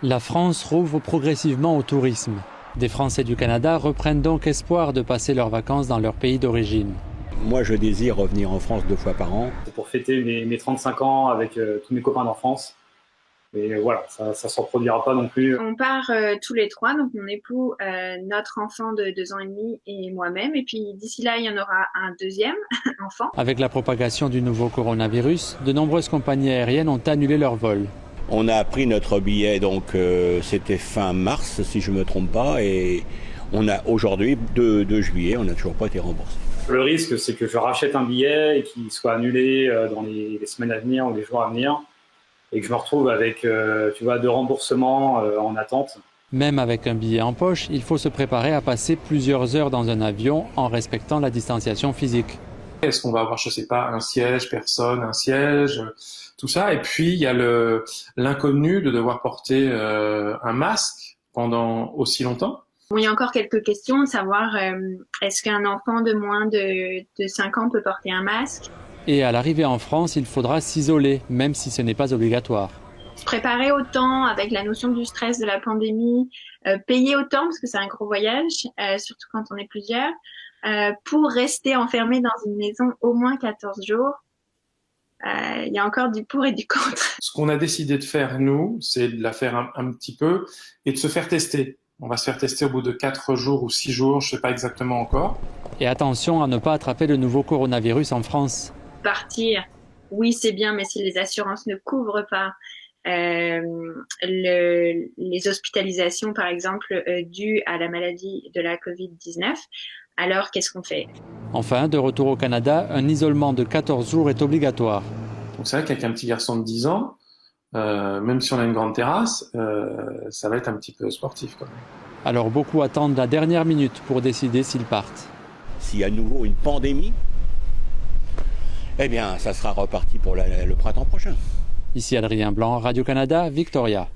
La France rouvre progressivement au tourisme. Des Français du Canada reprennent donc espoir de passer leurs vacances dans leur pays d'origine. Moi, je désire revenir en France 2 fois par an. C'est pour fêter mes 35 ans avec tous mes copains d'enfance. Et voilà, ça ne se reproduira pas non plus. On part tous les trois, donc mon époux, notre enfant de 2 ans et demi et moi-même. Et puis d'ici là, il y en aura un deuxième enfant. Avec la propagation du nouveau coronavirus, de nombreuses compagnies aériennes ont annulé leurs vols. On a pris notre billet, donc c'était fin mars, si je ne me trompe pas, et on a aujourd'hui, 2 juillet, on n'a toujours pas été remboursé. Le risque, c'est que je rachète un billet et qu'il soit annulé dans les semaines à venir ou les jours à venir, et que je me retrouve avec 2 remboursements en attente. Même avec un billet en poche, il faut se préparer à passer plusieurs heures dans un avion en respectant la distanciation physique. Est-ce qu'on va avoir, je sais pas, un siège, personne, un siège, tout ça. Et puis, il y a l'inconnu de devoir porter un masque pendant aussi longtemps. Bon, il y a encore quelques questions, de savoir est-ce qu'un enfant de moins de 5 ans peut porter un masque ? Et à l'arrivée en France, il faudra s'isoler, même si ce n'est pas obligatoire. Se préparer autant avec la notion du stress de la pandémie, payer autant, parce que c'est un gros voyage, surtout quand on est plusieurs, pour rester enfermé dans une maison au moins 14 jours. Il y a encore du pour et du contre. Ce qu'on a décidé de faire, nous, c'est de la faire un petit peu et de se faire tester. On va se faire tester au bout de 4 jours ou 6 jours, je ne sais pas exactement encore. Et attention à ne pas attraper le nouveau coronavirus en France. Partir, oui c'est bien, mais si les assurances ne couvrent pas les hospitalisations, par exemple, dues à la maladie de la Covid-19, alors qu'est-ce qu'on fait ? Enfin, de retour au Canada, un isolement de 14 jours est obligatoire. Donc c'est vrai qu'avec un petit garçon de 10 ans, même si on a une grande terrasse, ça va être un petit peu sportif quand même. Alors beaucoup attendent la dernière minute pour décider s'ils partent. S'il y a à nouveau une pandémie, eh bien, ça sera reparti pour le printemps prochain. Ici Adrien Blanc, Radio-Canada, Victoria.